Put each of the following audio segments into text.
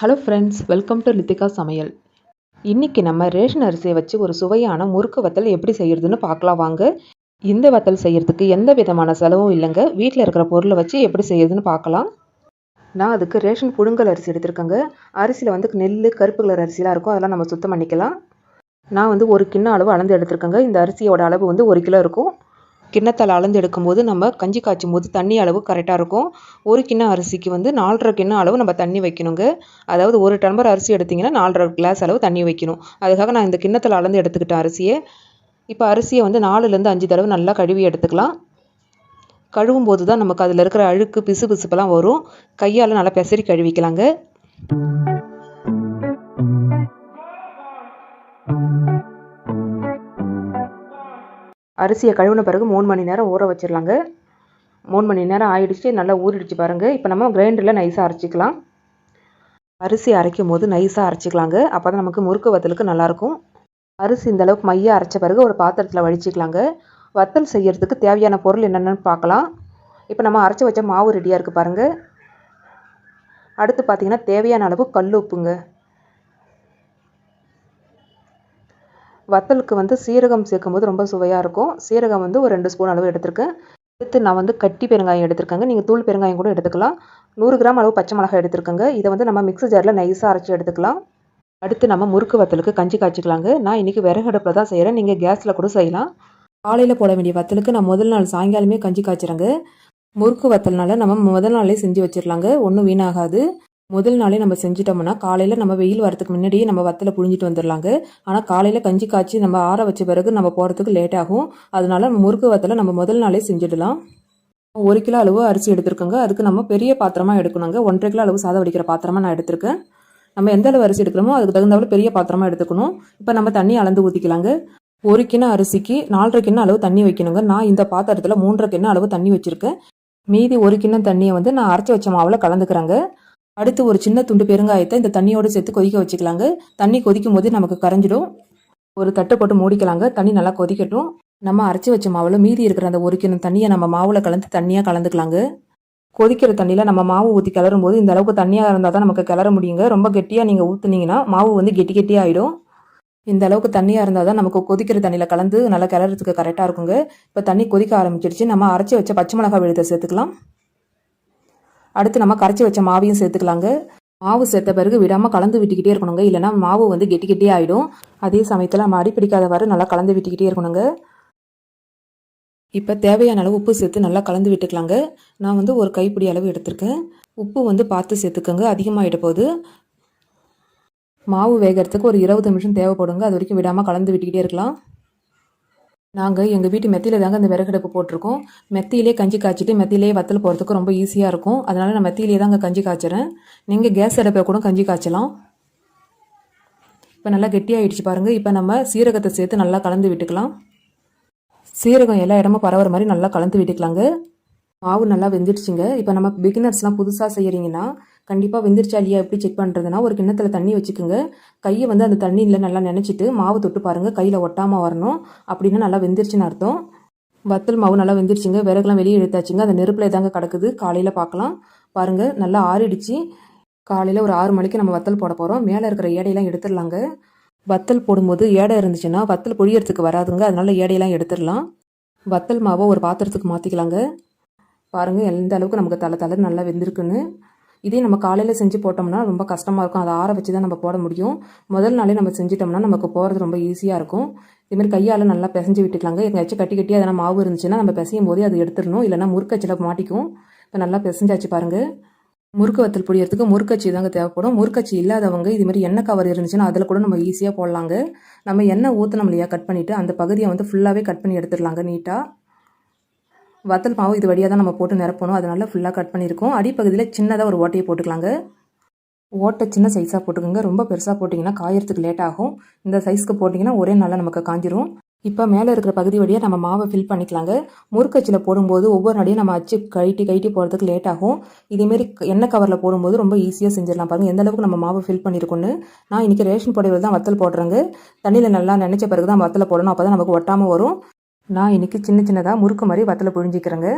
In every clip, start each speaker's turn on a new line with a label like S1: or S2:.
S1: Hello friends, welcome to Lithika சமையல். இன்றைக்கி நம்ம ரேஷன் அரிசியை வச்சு ஒரு சுவையான முறுக்கு வத்தல் எப்படி செய்கிறதுன்னு பார்க்கலாம் வாங்க. இந்த வத்தல் செய்கிறதுக்கு எந்த விதமான செலவும் இல்லைங்க. வீட்டில் இருக்கிற பொருளை வச்சு எப்படி செய்கிறதுன்னு பார்க்கலாம். நான் அதுக்கு ரேஷன் புழுங்கல் அரிசி எடுத்திருக்கேங்க. அரிசியில் நெல், கருப்பு கலர் அரிசிலாம் இருக்கும், அதெல்லாம் நம்ம சுத்தம் பண்ணிக்கலாம். நான் ஒரு கிண்ண அளவு அளந்து எடுத்திருக்கேங்க. இந்த அரிசியோட அளவு 1 கிலோ இருக்கும். கிண்ணத்தால் அளந்து எடுக்கும்போது நம்ம கஞ்சி காய்ச்சும் போது தண்ணி அளவு கரெக்டாக இருக்கும். ஒரு கிண்ண அரிசிக்கு 4.5 கிண்ண அளவு நம்ம தண்ணி வைக்கணுங்க. அதாவது 1 டம்ளர் அரிசி எடுத்திங்கன்னா 4.5 கிளாஸ் அளவு தண்ணி வைக்கணும். அதுக்காக நான் இந்த கிண்ணத்தில் அளந்து எடுத்துக்கிட்டேன் அரிசியை. இப்போ அரிசியை 4லேருந்து 5 தடவை நல்லா கழுவி எடுத்துக்கலாம். கழுவும் போது தான் நமக்கு அதில் இருக்கிற அழுக்கு, பிசு பிசுப்பெல்லாம் வரும். கையால் நல்லா பெசரி கழுவிக்கலாங்க. அரிசியை கழுவின பிறகு 3 மணி நேரம் ஊற வச்சிடலாங்க. 3 மணி நேரம் ஆயிடுச்சு, நல்லா ஊறிடுச்சு பாருங்கள். இப்போ நம்ம கிரைண்டரில் நைஸாக அரைச்சிக்கலாம். அரிசி அரைக்கும் போது நைஸாக அரைச்சிக்கலாங்க. அப்போ தான் நமக்கு முறுக்கு வத்தலுக்கு நல்லாயிருக்கும். அரிசி இந்தளவுக்கு மையாக அரைச்ச பிறகு ஒரு பாத்திரத்தில் வடிச்சிக்கலாங்க. வத்தல் செய்கிறதுக்கு தேவையான பொருள் என்னென்னு பார்க்கலாம். இப்போ நம்ம அரைச்சி வச்ச மாவு ரெடியாக இருக்குது பாருங்கள். அடுத்து பார்த்திங்கன்னா தேவையான அளவு கல் உப்புங்க. வத்தலுக்கு சீரகம் சேர்க்கும்போது ரொம்ப சுவையாக இருக்கும். சீரகம் ஒரு 2 ஸ்பூன் அளவு எடுத்திருக்கேன். அடுத்து நான் கட்டி பெருங்காயம் எடுத்திருக்கேங்க. நீங்கள் தூள் பெருங்காயம் கூட எடுத்துக்கலாம். 100 கிராம் அளவு பச்சை மிளகாய் எடுத்திருக்கேங்க. இதை நம்ம மிக்ஸி ஜாரில் நைஸாக அரைச்சி எடுத்துக்கலாம். அடுத்து நம்ம முறுக்கு வத்தலுக்கு கஞ்சி காய்ச்சிக்கலாங்க. நான் இன்றைக்கி விறகடுப்பில் தான் செய்கிறேன், நீங்கள் கேஸில் கூட செய்யலாம். காலையில் போட வேண்டிய வத்தலுக்கு நான் முதல் நாள் சாயங்காலமே கஞ்சி காய்ச்சிறேங்க. முறுக்கு வத்தல்னால நம்ம முதல் நாளே செஞ்சு வச்சிடலாங்க, ஒன்றும் வீணாகாது. முதல் நாளே நம்ம செஞ்சிட்டோம்னா காலையில் நம்ம வெயில் வரதுக்கு முன்னாடியே நம்ம வத்தலை புழிஞ்சிட்டு வந்துடலாங்க. ஆனால் காலையில் கஞ்சி காய்ச்சி நம்ம ஆற வச்ச பிறகு நம்ம போகிறதுக்கு லேட் ஆகும். அதனால முறுக்கு வத்தலை நம்ம முதல் நாளே செஞ்சிடலாம். 1 கிலோ அளவு அரிசி எடுத்துருக்கோங்க. அதுக்கு நம்ம பெரிய பாத்திரமாக எடுக்கணுங்க. 1.5 கிலோ அளவு சாதம் வடிக்கிற பாத்திரமாக நான் எடுத்திருக்கேன். நம்ம எந்த அளவு அரிசி எடுக்கிறோமோ அதுக்கு தகுந்தவரை பெரிய பாத்திரமாக எடுத்துக்கணும். இப்போ நம்ம தண்ணி அளந்து ஊற்றிக்கலாங்க. 1 கிண்ண அரிசிக்கு 4.5 கிண்ண அளவு தண்ணி வைக்கணுங்க. நான் இந்த பாத்திரத்தில் 3.5 கிண்ண அளவு தண்ணி வச்சுருக்கேன். மீதி 1 கிண்ணம் தண்ணியை நான் அரைச்சி வச்ச மாவில் கலந்துக்கிறேங்க. அடுத்து ஒரு சின்ன துண்டு பெருங்காயத்தை இந்த தண்ணியோடு சேர்த்து கொதிக்க வச்சுக்கலாங்க. தண்ணி கொதிக்கும் போது நமக்கு கரைஞ்சிடும். ஒரு தட்டை போட்டு மூடிக்கலாங்க. தண்ணி நல்லா கொதிக்கட்டும். நம்ம அரைச்சி வச்ச மாவில் மீதி இருக்கிற அந்த 1 கிண்ணம் தண்ணியை நம்ம மாவில் கலந்து தண்ணியாக கலந்துக்கலாங்க. கொதிக்கிற தண்ணியில் நம்ம மாவு ஊற்றி கிளறும் போது இந்த அளவுக்கு தண்ணியாக இருந்தால் தான் நமக்கு கிளற முடியுங்க. ரொம்ப கெட்டியாக நீங்கள் ஊற்றுனீங்கன்னா மாவு கெட்டி கெட்டியாக ஆகிடும். இந்த அளவுக்கு தண்ணியாக இருந்தால் தான் நமக்கு கொதிக்கிற தண்ணியில் கலந்து நல்லா கிளறதுக்கு கரெக்டாக இருக்குங்க. இப்போ தண்ணி கொதிக்க ஆரம்பிச்சிடுச்சு. நம்ம அரைச்சி வச்ச பச்சை மிளகாய் விழுதை சேர்த்துக்கலாம். அடுத்து நம்ம கரைச்சி வச்ச மாவையும் சேர்த்துக்கலாங்க. மாவு சேர்த்த பிறகு விடாமல் கலந்து விட்டுக்கிட்டே இருக்கணுங்க. இல்லைனா மாவு கெட்டி கெட்டி ஆகிடும். அதே சமயத்தில் நம்ம அடிப்பிடிக்காதவாறு நல்லா கலந்து விட்டுக்கிட்டே இருக்கணுங்க. இப்போ தேவையான அளவு உப்பு சேர்த்து நல்லா கலந்து விட்டுக்கலாங்க. நான் ஒரு கைப்பிடி அளவு எடுத்திருக்கேன். உப்பு பார்த்து சேர்த்துக்கோங்க, அதிகமாகிட போகுது. மாவு வேகிறதுக்கு ஒரு 20 நிமிஷம் தேவைப்படுங்க. அது வரைக்கும் விடாமல் கலந்து விட்டுக்கிட்டே இருக்கலாம். நாங்கள் எங்கள் வீட்டு மெத்தியில் தாங்க இந்த விறகடுப்பு போட்டிருக்கோம். மெத்தியிலே கஞ்சி காய்ச்சிட்டு மெத்தியிலே வத்தல் போகிறதுக்கு ரொம்ப ஈஸியாக இருக்கும். அதனால் நான் மெத்தியிலே தாங்க கஞ்சி காய்ச்சிறேன். நீங்கள் கேஸ் அடுப்பில் கூட கஞ்சி காய்ச்சலாம். இப்போ நல்லா கெட்டியாகிடுச்சு பாருங்கள். இப்போ நம்ம சீரகத்தை சேர்த்து நல்லா கலந்து விட்டுக்கலாம். சீரகம் எல்லா இடமும் பரவுற மாதிரி நல்லா கலந்து விட்டுக்கலாங்க. மாவு நல்லா வெந்துடுச்சுங்க. இப்போ நம்ம பிகினர்ஸ்லாம் புதுசாக செய்கிறீங்கன்னா கண்டிப்பாக வெந்துருச்சா இல்லையா எப்படி செக் பண்ணுறதுனா, ஒரு கிண்ணத்தில் தண்ணி வச்சுக்கோங்க. கையை அந்த தண்ணியில் நல்லா நினச்சிட்டு மாவு தொட்டு பாருங்கள், கையில் ஒட்டாமல் வரணும். அப்படின்னா நல்லா வெந்துருச்சுன்னு அர்த்தம். வத்தல் மாவு நல்லா வெந்துருச்சுங்க. விறகுலாம் வெளியே எடுத்தாச்சுங்க. அந்த நெருப்பில் தாங்க கிடக்குது. காலையில் பார்க்கலாம். பாருங்கள் நல்லா ஆறிடுச்சு. காலையில் ஒரு 6 மணிக்கு நம்ம வத்தல் போட போகிறோம். மேலே இருக்கிற ஏடையெல்லாம் எடுத்துடலாங்க. வத்தல் போடும்போது ஏடை இருந்துச்சுன்னா வத்தல் பொழியறதுக்கு வராதுங்க. அதனால ஏடையெல்லாம் எடுத்துடலாம். வத்தல் மாவை ஒரு பாத்திரத்துக்கு மாற்றிக்கலாங்க. பாருங்கள் எந்த அளவுக்கு நமக்கு தலை நல்லா வெந்திருக்குன்னு. இதே நம்ம காலையில் செஞ்சு போட்டோம்னா ரொம்ப கஷ்டமாக இருக்கும். அதை ஆற வச்சு தான் நம்ம போட முடியும். முதல் நாளே நம்ம செஞ்சிட்டோம்னா நமக்கு போகிறது ரொம்ப ஈஸியாக இருக்கும். இதுமாதிரி கையால் நல்லா பிசைஞ்சு விட்டுக்கலாங்க. எங்கேயாச்சும் கட்டி கட்டி அதனால் மாவு இருந்துச்சுன்னா நம்ம பிசையும் போதே அது எடுத்துடணும். இல்லைனா முறுக்கச்சில் மாட்டிக்கும். இப்போ நல்லா பிசைஞ்சாச்சு பாருங்கள். முறுக்கு வத்தல் பொடியறதுக்கு முறுக்கச்சி தாங்க தேவைப்படும். முறுக்கச்சி இல்லாதவங்க இதுமாதிரி எண்ணெய் கவர் இருந்துச்சுன்னா அதில் கூட நம்ம ஈஸியாக போடலாங்க. நம்ம எண்ணெய் ஊற்றினோம் இல்லையா, கட் பண்ணிவிட்டு அந்த பகுதியை ஃபுல்லாகவே கட் பண்ணி எடுத்துடலாங்க நீட்டாக. வத்தல் மாவு இது வழியாக தான் நம்ம போட்டு நிரப்பணும். அதனால ஃபுல்லாக கட் பண்ணியிருக்கோம். அடிப்பகுதியில் சின்னதாக ஒரு ஓட்டையை போட்டுக்கலாங்க. ஓட்டை சின்ன சைஸாக போட்டுக்கோங்க. ரொம்ப பெருசாக போட்டிங்கன்னா காயறதுக்கு லேட் ஆகும். இந்த சைஸ்க்கு போட்டிங்கன்னா ஒரே நாளில் நமக்கு காஞ்சிரும். இப்போ மேலே இருக்கிற பகுதி வழியாக நம்ம மாவை ஃபில் பண்ணிக்கலாங்க. முறுக்கச்சில் போடும்போது ஒவ்வொரு நடையும் நம்ம அச்சு கைட்டி போகிறதுக்கு லேட் ஆகும். இதேமாரி எண்ணெய் கவரில் போடும்போது ரொம்ப ஈஸியாக செஞ்சிடலாம். பாருங்கள் எந்த அளவுக்கு நம்ம மாவை ஃபில் பண்ணியிருக்கோன்னு. நான் இன்றைக்கி ரேஷன் புடவையில் தான் வத்தல் போடுறேங்க. தண்ணியில் நல்லா நினச்ச பிறகு தான் வத்தலை போடணும். அப்போ தான் நமக்கு ஒட்டாமல் வரும். நான் இன்றைக்கி சின்னதாக முறுக்கு மாதிரி வத்தலை புழிஞ்சிக்கிறேங்க.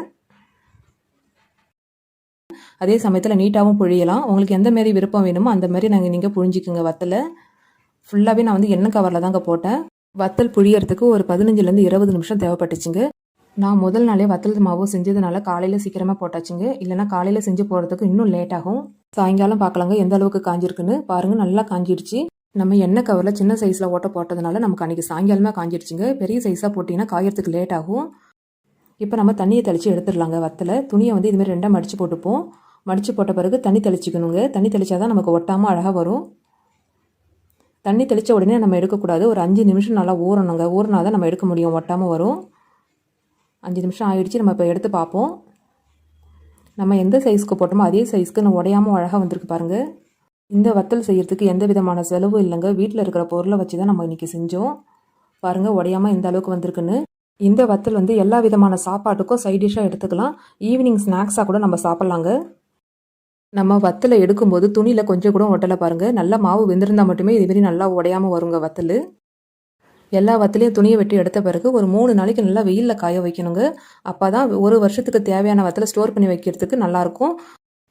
S1: அதே சமயத்தில் நீட்டாகவும் புழியலாம். உங்களுக்கு எந்த மாரி விருப்பம் வேணுமோ அந்த மாதிரி நீங்கள் புழிஞ்சிக்குங்க வத்தலை. ஃபுல்லாகவே நான் வந்து எண்ணெய் கவரில் தாங்க போட்டேன். வத்தல் புழியறதுக்கு ஒரு 15லேருந்து 20 நிமிஷம் தேவைப்பட்டுச்சுங்க. நான் முதல் நாளே வத்தல் மாவு செஞ்சதுனால காலையில் சீக்கிரமாக போட்டாச்சுங்க. இல்லைனா காலையில் செஞ்சு போகிறதுக்கு இன்னும் லேட் ஆகும். சாயங்காலம் பார்க்கலாங்க எந்த அளவுக்கு காஞ்சிருக்குன்னு. பாருங்கள், நல்லா காஞ்சிடுச்சு. நம்ம எண்ணெய் கவரில் சின்ன சைஸில் ஓட்ட போட்டதுனால நமக்கு அன்றைக்கி சாயங்காலமே காஞ்சிடுச்சுங்க. பெரிய சைஸாக போட்டிங்கன்னா காயறதுக்கு லேட் ஆகும். இப்போ நம்ம தண்ணியை தெளித்து எடுத்துடலாங்க. வத்தலை துணியை வந்து இதுமாதிரி 2ஆக மடித்து போட்டுப்போம். மடித்து போட்ட பிறகு தண்ணி தெளிச்சிக்கணுங்க. தண்ணி தெளித்தா தான் நமக்கு ஒட்டாமல் அழகாக வரும். தண்ணி தெளித்த உடனே நம்ம எடுக்கக்கூடாது. ஒரு 5 நிமிஷம் நல்லா ஊறணுங்க. ஊறினா தான் நம்ம எடுக்க முடியும், ஒட்டாமல் வரும். 5 நிமிஷம் ஆகிடுச்சு. நம்ம இப்போ எடுத்து பார்ப்போம். நம்ம எந்த சைஸ்க்கு போட்டோமோ அதே சைஸ்க்கு நான் உடையாமல் அழகாக வந்திருக்கு பாருங்கள். இந்த வத்தல் செய்கிறதுக்கு எந்த விதமான செலவும் இல்லைங்க. வீட்டில் இருக்கிற பொருளை வச்சு தான் நம்ம இன்றைக்கி செஞ்சோம். பாருங்கள், உடையாமல் எந்த அளவுக்கு வந்திருக்குன்னு. இந்த வத்தல் வந்து எல்லா விதமான சாப்பாட்டுக்கும் சைட் டிஷ்ஷாக எடுத்துக்கலாம். ஈவினிங் ஸ்நாக்ஸாக கூட நம்ம சாப்பிட்லாங்க. நம்ம வத்தலை எடுக்கும்போது துணியில் கொஞ்சம் கூட ஒட்டலை பாருங்கள். நல்லா மாவு வெந்திருந்தால் மட்டுமே இதுமாரி நல்லா உடையாமல் வருங்க வத்தல். எல்லா வத்தலையும் துணியை வெட்டி எடுத்த பிறகு ஒரு 3 நாளைக்கு நல்லா வெயிலில் காய வைக்கணுங்க. அப்போ தான் ஒரு வருஷத்துக்கு தேவையான வத்தலை ஸ்டோர் பண்ணி வைக்கிறதுக்கு நல்லாயிருக்கும்.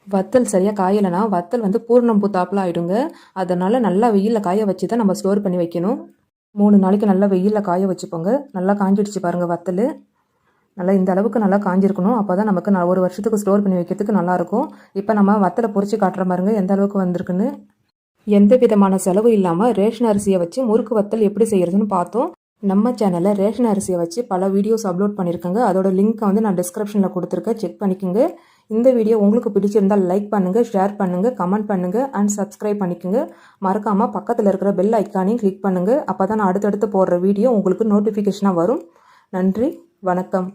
S1: வத்தல் சரியாக காயலைனா வத்தல் வந்து பூர்ணம் பூத்தாப்பில் ஆகிடுங்க. அதனால் நல்லா வெயிலில் காய வச்சு தான் நம்ம ஸ்டோர் பண்ணி வைக்கணும். 3 நாளைக்கு நல்லா வெயிலில் காய வச்சுப்போங்க. நல்லா காஞ்சிடுச்சு பாருங்கள் வத்தல். நல்லா இந்த அளவுக்கு நல்லா காஞ்சிருக்கணும். அப்போ தான் நமக்கு ஒரு வருஷத்துக்கு ஸ்டோர் பண்ணி வைக்கிறதுக்கு நல்லாயிருக்கும். இப்போ நம்ம வத்தலை பொரிச்சு காட்டுற பாருங்க எந்த அளவுக்கு வந்திருக்குன்னு. எந்த விதமான செலவு இல்லாமல் ரேஷன் அரிசியை வச்சு முறுக்கு வத்தல் எப்படி செய்கிறதுன்னு பார்த்தோம். நம்ம சேனலில் ரேஷன் அரிசியை வச்சு பல வீடியோஸ் அப்லோட் பண்ணியிருக்கேங்க. அதோட லிங்க்கை வந்து நான் டிஸ்கிரிப்ஷனில் கொடுத்துருக்கேன், செக் பண்ணிக்கோங்க. இந்த வீடியோ உங்களுக்கு பிடிச்சிருந்தால் லைக் பண்ணுங்கள், ஷேர் பண்ணுங்கள், கமெண்ட் பண்ணுங்கள் அண்ட் சப்ஸ்கிரைப் பண்ணிக்கோங்க. மறக்காமல் பக்கத்தில் இருக்கிற பெல் ஐக்கானையும் கிளிக் பண்ணுங்கள். அப்போ தான் நான் அடுத்தடுத்து போடுற வீடியோ உங்களுக்கு நோட்டிஃபிகேஷனாக வரும். நன்றி, வணக்கம்.